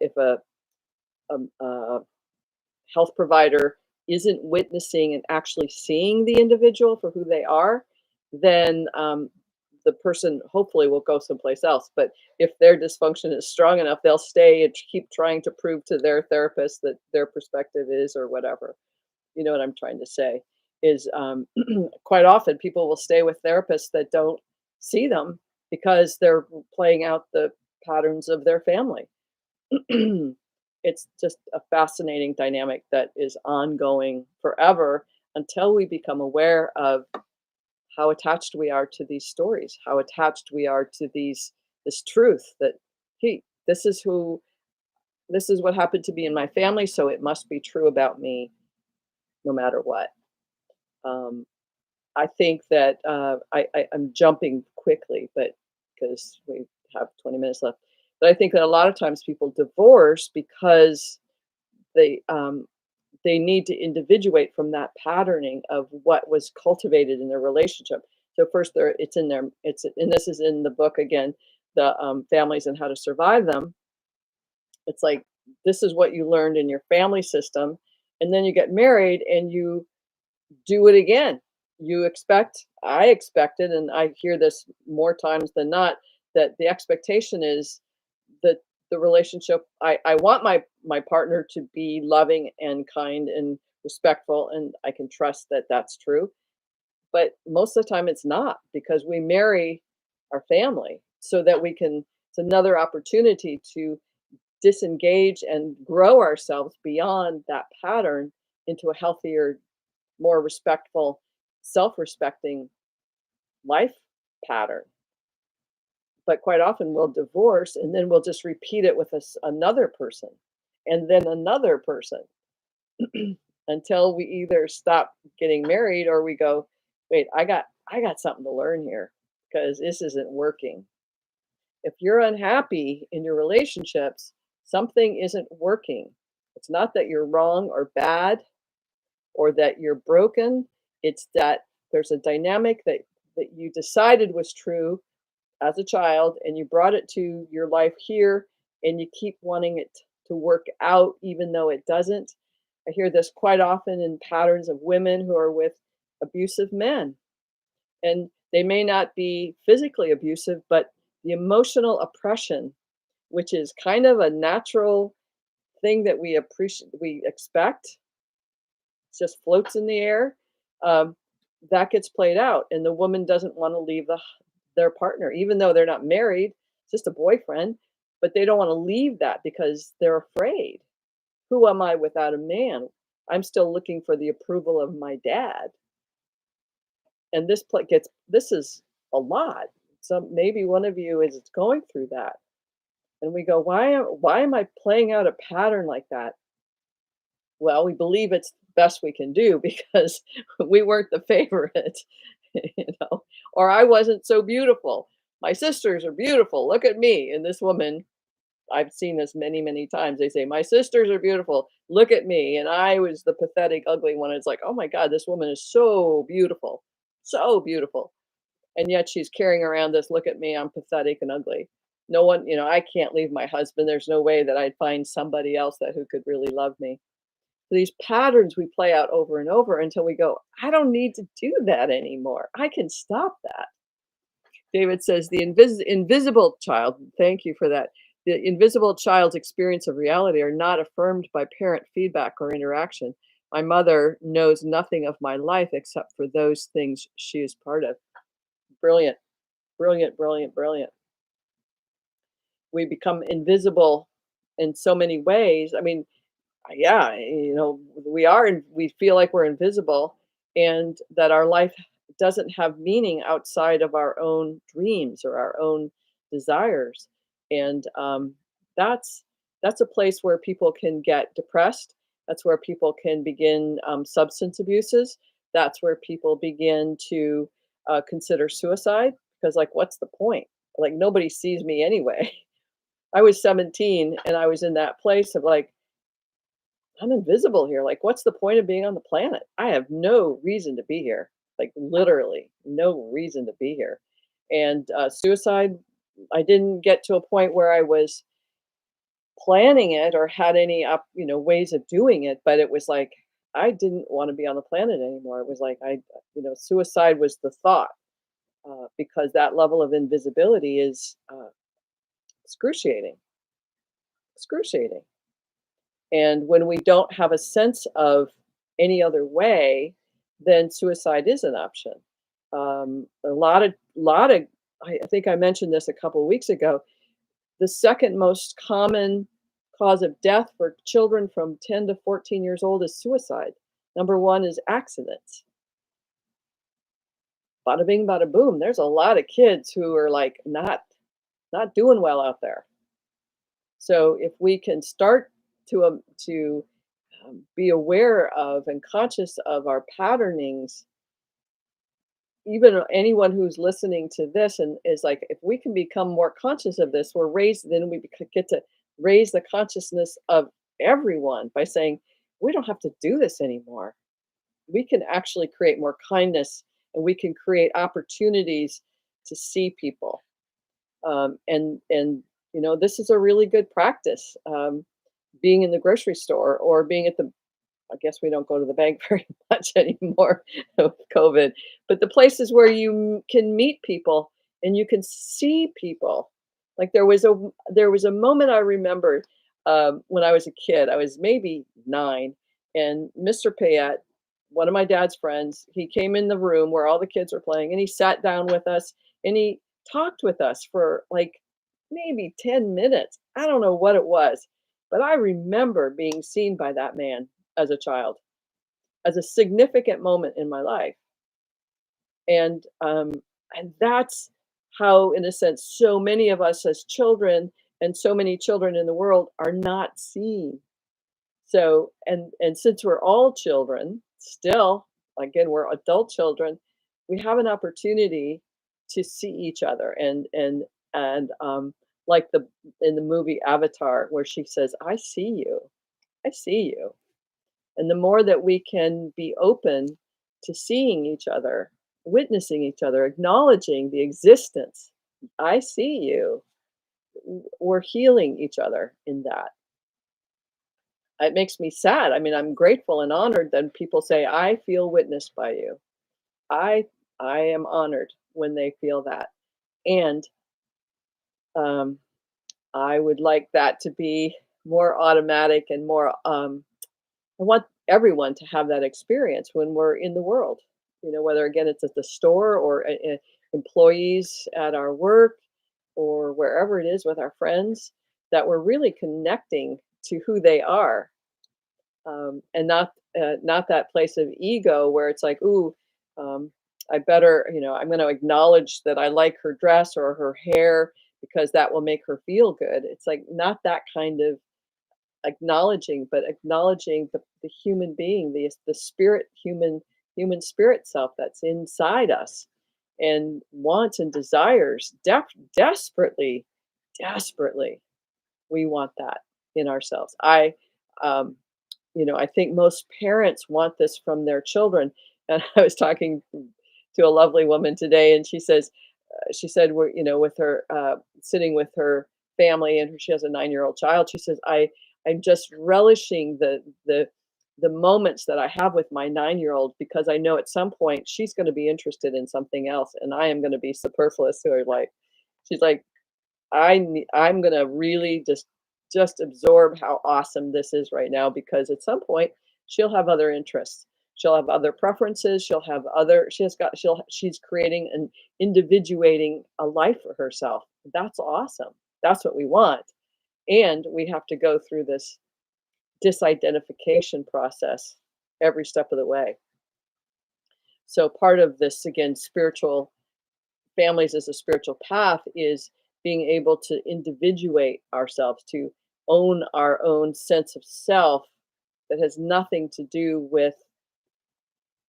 health provider isn't witnessing and actually seeing the individual for who they are, then the person hopefully will go someplace else. But if their dysfunction is strong enough, they'll stay and keep trying to prove to their therapist that their perspective is or whatever. You know what I'm trying to say? Is quite often people will stay with therapists that don't see them because they're playing out the patterns of their family. It's just a fascinating dynamic that is ongoing forever until we become aware of how attached we are to these stories, how attached we are to this truth that, hey, this is what happened to me in my family, so it must be true about me no matter what. Um, I think that I'm jumping quickly, but because we have 20 minutes left. But I think that a lot of times people divorce because they um, they need to individuate from that patterning of what was cultivated in their relationship. So first, it's in there. And this is in the book again, the families and how to survive them. It's like this is what you learned in your family system, and then you get married and you do it again. I expected, and I hear this more times than not, that the expectation is that the relationship, I want my partner to be loving and kind and respectful, and I can trust that that's true. But most of the time it's not because we marry our family so that we can, it's another opportunity to disengage and grow ourselves beyond that pattern into a healthier, more respectful, self-respecting life pattern. But quite often we'll divorce and then we'll just repeat it with another person and then another person until we either stop getting married or we go, wait, I got something to learn here because this isn't working. If you're unhappy in your relationships, something isn't working. It's not that you're wrong or bad or that you're broken. It's that there's a dynamic that you decided was true as a child and you brought it to your life here and you keep wanting it to work out even though it doesn't. I hear this quite often in patterns of women who are with abusive men. And they may not be physically abusive, but the emotional oppression, which is kind of a natural thing that we expect, just floats in the air. Um, that gets played out, and the woman doesn't want to leave their partner, even though they're not married, just a boyfriend, but they don't want to leave that because they're afraid. Who am I without a man? I'm still looking for the approval of my dad. And this is a lot. So maybe one of you is going through that. And we go, why am I playing out a pattern like that? Well, we believe it's the best we can do because we weren't the favorite, you know, or I wasn't so beautiful. My sisters are beautiful. Look at me. And this woman, I've seen this many, many times. They say, my sisters are beautiful. Look at me. And I was the pathetic, ugly one. It's like, oh my God, this woman is so beautiful. So beautiful. And yet she's carrying around this, look at me, I'm pathetic and ugly. No one, I can't leave my husband. There's no way that I'd find somebody else that who could really love me. These patterns we play out over and over until we go, I don't need to do that anymore. I can stop that. David says the invisible child, thank you for that. The invisible child's experience of reality are not affirmed by parent feedback or interaction. My mother knows nothing of my life except for those things she is part of. Brilliant, brilliant, brilliant, brilliant. We become invisible in so many ways. I mean, yeah, we are, and we feel like we're invisible, and that our life doesn't have meaning outside of our own dreams or our own desires. And that's that's a place where people can get depressed. That's where people can begin substance abuses. That's where people begin to consider suicide, because, like, what's the point? Like, nobody sees me anyway. I was 17 and I was in that place of like, I'm invisible here. Like, what's the point of being on the planet? I have no reason to be here. Like, literally, no reason to be here. And suicide, I didn't get to a point where I was planning it or had any ways of doing it, but it was like I didn't want to be on the planet anymore. It was like suicide was the thought, because that level of invisibility is excruciating, excruciating. And when we don't have a sense of any other way, then suicide is an option. I think I mentioned this a couple of weeks ago. The second most common cause of death for children from 10 to 14 years old is suicide. Number one is accidents. Bada bing, bada boom. There's a lot of kids who are like not doing well out there. So if we can start to be aware of and conscious of our patternings, even anyone who's listening to this and is like, if we can become more conscious of this, then get to raise the consciousness of everyone by saying, we don't have to do this anymore. We can actually create more kindness, and we can create opportunities to see people. And this is a really good practice. Being in the grocery store or being at the I guess we don't go to the bank very much anymore with COVID, but the places where you can meet people and you can see people. Like, there was a moment I remember, when I was a kid. I was maybe 9, and Mr. Payette, one of my dad's friends, he came in the room where all the kids were playing, and he sat down with us, and he talked with us for, like, maybe 10 minutes. I don't know what it was, but I remember being seen by that man as a child, as a significant moment in my life. And that's how, in a sense, so many of us as children and so many children in the world are not seen. So, and since we're all children still, again, we're adult children, we have an opportunity to see each other. And like the in the movie Avatar, where she says, I see you. I see you. And the more that we can be open to seeing each other, witnessing each other, acknowledging the existence, I see you, we're healing each other in that. It makes me sad. I mean, I'm grateful and honored that people say, I feel witnessed by you. I I am honored when they feel that. And um, I would like that to be more automatic and more I want everyone to have that experience when we're in the world. Whether, again, it's at the store or employees at our work or wherever it is with our friends, that we're really connecting to who they are, and not that place of ego where it's like, ooh, um, I better, I'm going to acknowledge that I like her dress or her hair because that will make her feel good. It's like not that kind of acknowledging, but acknowledging the human being, the spirit, human spirit self that's inside us, and wants and desires desperately, desperately. We want that in ourselves. I think most parents want this from their children. And I was talking to a lovely woman today, and she said, we're, with her, sitting with her family, and she has a 9-year-old child. She says, I'm just relishing the moments that I have with my 9-year-old, because I know at some point she's going to be interested in something else, and I am going to be superfluous to her life. She's like, I'm going to really just absorb how awesome this is right now, because at some point she'll have other interests. She'll have other preferences. She's creating and individuating a life for herself. That's awesome. That's what we want. And we have to go through this disidentification process every step of the way. So part of this, again, spiritual families as a spiritual path is being able to individuate ourselves, to own our own sense of self that has nothing to do with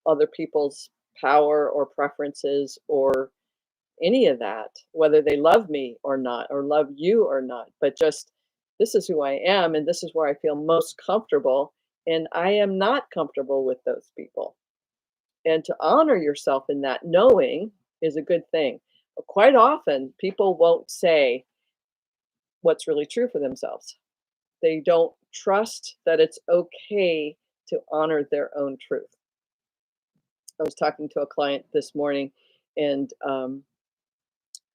other people's power or preferences or any of that, whether they love me or not, or love you or not, but just this is who I am and this is where I feel most comfortable. And I am not comfortable with those people. And to honor yourself in that knowing is a good thing. But quite often, people won't say what's really true for themselves. They don't trust that it's okay to honor their own truth. I was talking to a client this morning, and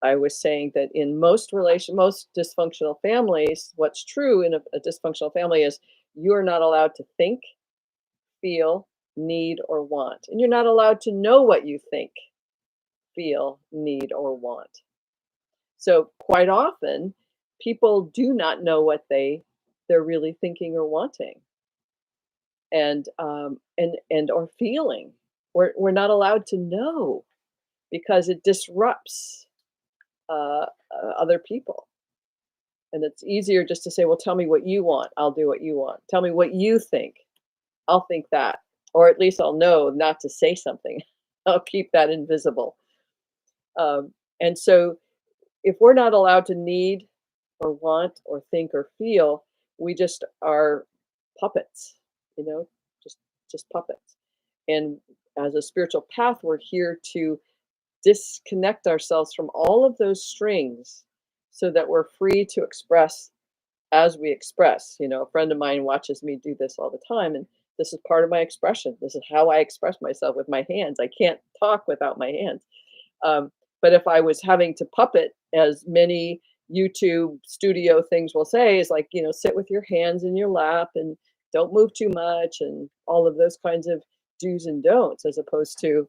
I was saying that in most dysfunctional families, what's true in a dysfunctional family is you're not allowed to think, feel, need, or want, and you're not allowed to know what you think, feel, need, or want. So quite often, people do not know what they're really thinking or wanting, and or feeling. We're not allowed to know because it disrupts other people. And it's easier just to say, "Well, tell me what you want. I'll do what you want. Tell me what you think. I'll think that." Or at least I'll know not to say something. I'll keep that invisible. And so if we're not allowed to need or want or think or feel, we just are puppets, you know, just puppets. And as a spiritual path, we're here to disconnect ourselves from all of those strings so that we're free to express as we express. You know, a friend of mine watches me do this all the time, and this is part of my expression. This is how I express myself with my hands. I can't talk without my hands. Um, but if I was having to puppet, as many YouTube studio things will say, is like, you know, sit with your hands in your lap and don't move too much and all of those kinds of do's and don'ts, as opposed to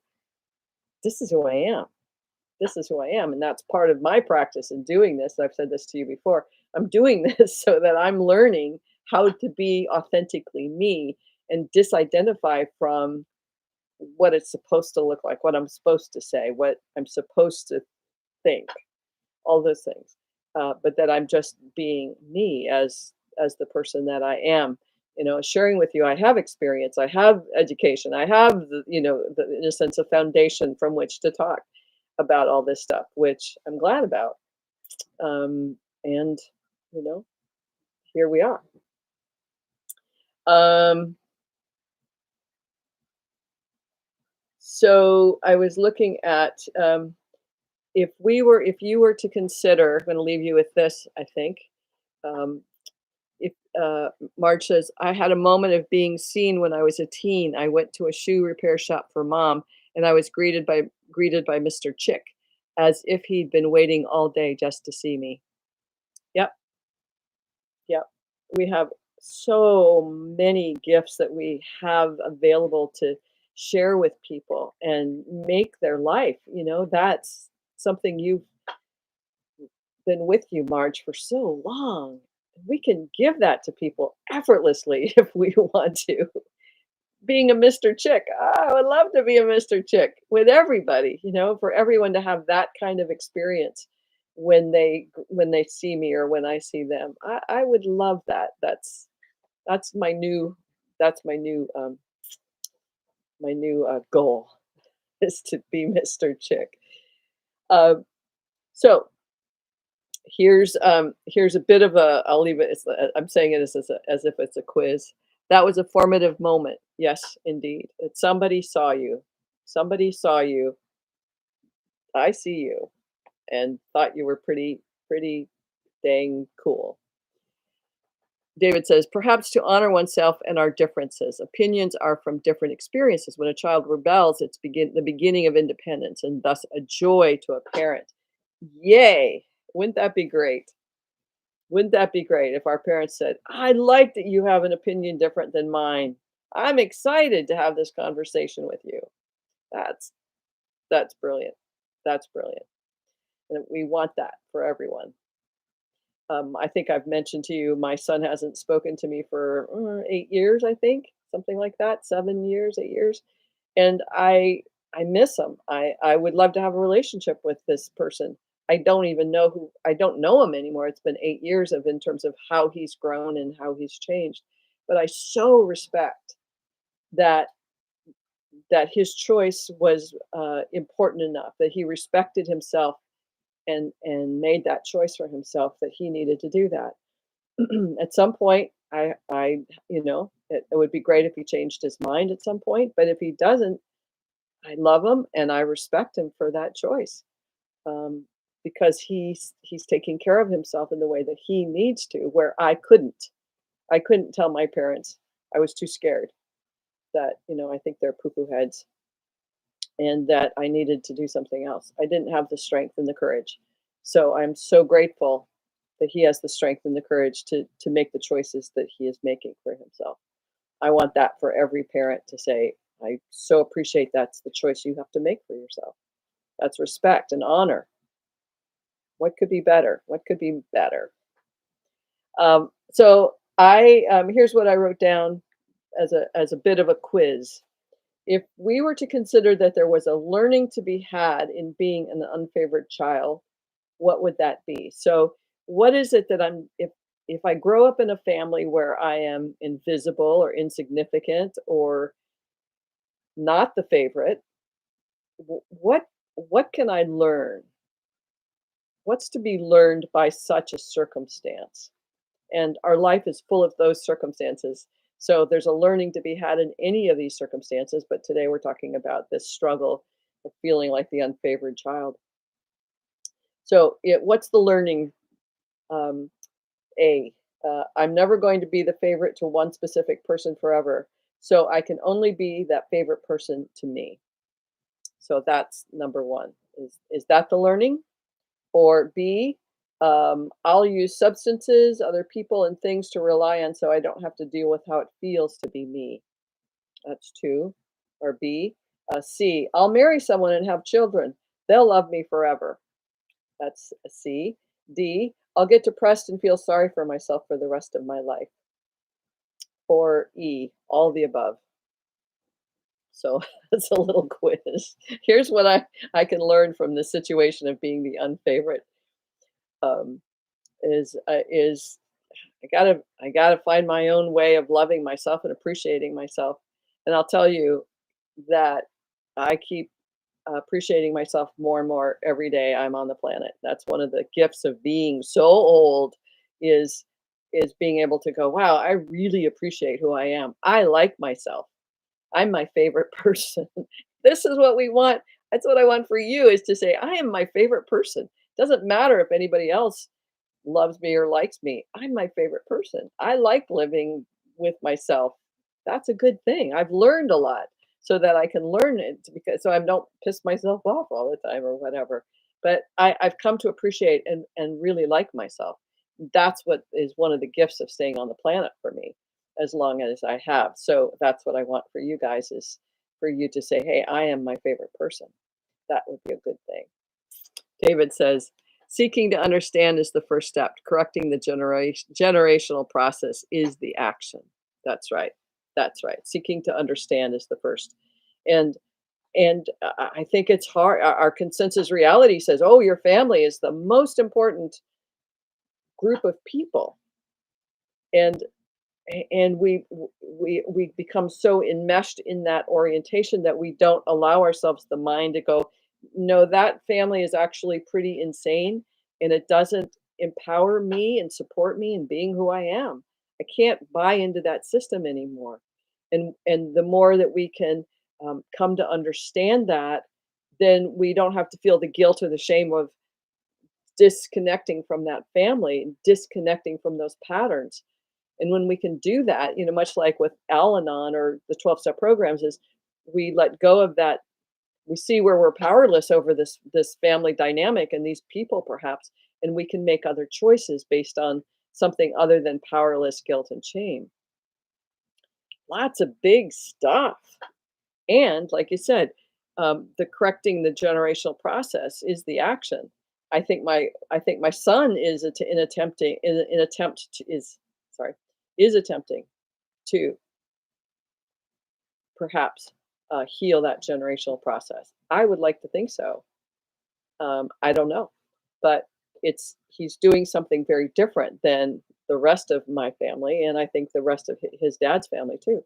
this is who I am. This is who I am. And that's part of my practice in doing this. I've said this to you before. I'm doing this so that I'm learning how to be authentically me and disidentify from what it's supposed to look like, what I'm supposed to say, what I'm supposed to think, all those things. But that I'm just being me as the person that I am. You know, sharing with you, I have experience, I have education, I have the, you know, in a sense, a foundation from which to talk about all this stuff, which I'm glad about. And you know, here we are. Um, so I was looking at if you were to consider, I'm going to leave you with this, I think. Um, if Marge says, I had a moment of being seen when I was a teen. I went to a shoe repair shop for mom, and I was greeted by Mr. Chick, as if he'd been waiting all day just to see me. Yep, yep. We have so many gifts that we have available to share with people and make their life. You know, that's something you've been with you, Marge, for so long. We can give that to people effortlessly if we want to. Being a Mr. Chick, I would love to be a Mr. Chick with everybody, you know, for everyone to have that kind of experience when they see me or when I see them. I would love that. That's my new that's my new goal is to be Mr. Chick. Um, so here's a bit of a I'll leave it I'm saying it as if it's a quiz. That was a formative moment. Yes, indeed. That somebody saw you. Somebody saw you. I see you and thought you were pretty dang cool. David says, perhaps to honor oneself and our differences. Opinions are from different experiences. When a child rebels, it's the beginning of independence and thus a joy to a parent. Yay! Wouldn't that be great? Wouldn't that be great if our parents said, I like that you have an opinion different than mine. I'm excited to have this conversation with you. That's that's brilliant. That's brilliant. And we want that for everyone. I think I've mentioned to you, my son hasn't spoken to me for 8 years, I think, something like that, 7 years, 8 years. And I miss him. I would love to have a relationship with this person. I don't know him anymore. It's been 8 years of in terms of how he's grown and how he's changed. But I so respect that his choice was important enough, that he respected himself and made that choice for himself, that he needed to do that. At some point, it would be great if he changed his mind at some point, but if he doesn't, I love him and I respect him for that choice, um, because he's taking care of himself in the way that he needs to, where I couldn't. I couldn't tell my parents. I was too scared that, I think they're poo-poo heads and that I needed to do something else. I didn't have the strength and the courage. So I'm so grateful that he has the strength and the courage to make the choices that he is making for himself. I want that for every parent to say, I so appreciate that's the choice you have to make for yourself. That's respect and honor. What could be better? What could be better? So I here's what I wrote down as a bit of a quiz. If we were to consider that there was a learning to be had in being an unfavored child, what would that be? So, what is it that if I grow up in a family where I am invisible or insignificant or not the favorite, what can I learn? What's to be learned by such a circumstance? And our life is full of those circumstances. So there's a learning to be had in any of these circumstances, but today we're talking about this struggle of feeling like the unfavored child. So, what's the learning? Um, A, I'm never going to be the favorite to one specific person forever. So I can only be that favorite person to me. So that's number one. Is that the learning? Or B, I'll use substances, other people, and things to rely on so I don't have to deal with how it feels to be me. That's two. Or B, C, I'll marry someone and have children. They'll love me forever. That's a C. D, I'll get depressed and feel sorry for myself for the rest of my life. Or E, all the above. So it's a little quiz. Here's what I can learn from the situation of being the unfavorite. Um, is I gotta find my own way of loving myself and appreciating myself. And I'll tell you that I keep appreciating myself more and more every day I'm on the planet. That's one of the gifts of being so old is is being able to go, wow, I really appreciate who I am. I like myself. I'm my favorite person. This is what we want. That's what I want for you is to say, I am my favorite person. Doesn't matter if anybody else loves me or likes me. I'm my favorite person. I like living with myself. That's a good thing. I've learned a lot so that I can learn it because so I don't piss myself off all the time or whatever. But I've come to appreciate and really like myself. That's what is one of the gifts of staying on the planet for me, as long as I have. So that's what I want for you guys is for you to say, hey, I am my favorite person. That would be a good thing. David says, seeking to understand is the first step. Correcting the generational process is the action. That's right. That's right. Seeking to understand is the first. And I think it's hard. Our consensus reality says, oh, your family is the most important group of people. And we become so enmeshed in that orientation that we don't allow ourselves the mind to go, no, that family is actually pretty insane and it doesn't empower me and support me in being who I am. I can't buy into that system anymore. And the more that we can come to understand that, then we don't have to feel the guilt or the shame of disconnecting from that family, disconnecting from those patterns. And when we can do that, much like with Al-Anon or the 12-step programs, is we let go of that. We see where we're powerless over this family dynamic and these people perhaps, and we can make other choices based on something other than powerless guilt and shame. Lots of big stuff. And like you said, the correcting the generational process is the action. I think my son is in attempting in attempt to is sorry, is attempting to perhaps, heal that generational process. I would like to think so. I don't know, but he's doing something very different than the rest of my family, and I think the rest of his dad's family too.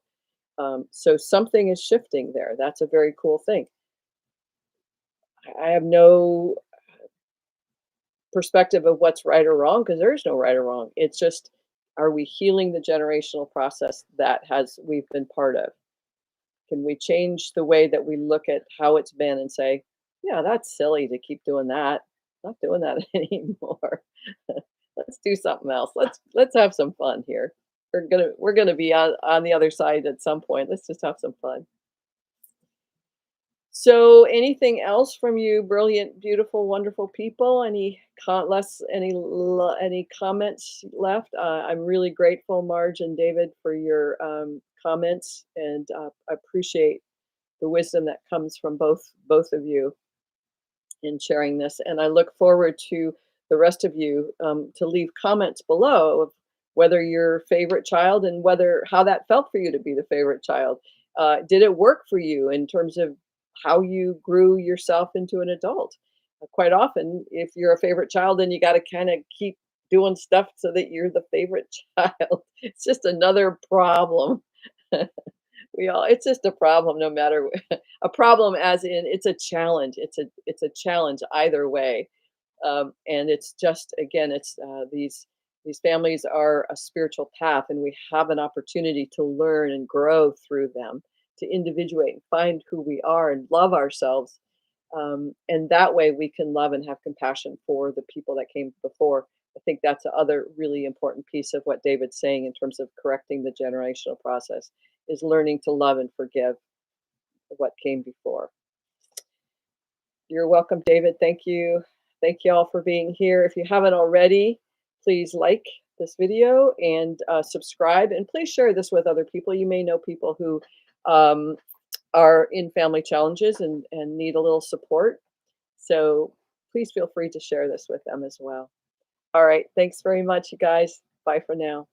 So something is shifting there. That's a very cool thing. I have no perspective of what's right or wrong because there is no right or wrong. It's just, are we healing the generational process that has we've been part of? Can we change the way that we look at how it's been and say, yeah, that's silly to keep doing that. Not doing that anymore. Let's do something else. Let's have some fun here. We're gonna be on the other side at some point. Let's just have some fun. So, anything else from you, brilliant, beautiful, wonderful people? Any comments left? I'm really grateful, Marge and David, for your comments, and I appreciate the wisdom that comes from both of you in sharing this. And I look forward to the rest of you to leave comments below of whether your favorite child and whether how that felt for you to be the favorite child. Did it work for you in terms of how you grew yourself into an adult? Quite often, if you're a favorite child, then you got to kind of keep doing stuff so that you're the favorite child. It's just another problem. It's just a problem no matter a problem as in it's a challenge. It's a challenge either way. And it's just again, it's these families are a spiritual path, and we have an opportunity to learn and grow through them, to individuate and find who we are and love ourselves. And that way we can love and have compassion for the people that came before. I think that's the other really important piece of what David's saying in terms of correcting the generational process is learning to love and forgive what came before. You're welcome, David. Thank you. Thank you all for being here. If you haven't already, please like this video and subscribe. And please share this with other people. You may know people who um, are in family challenges and need a little support. So please feel free to share this with them as well. All right. Thanks very much, you guys. Bye for now.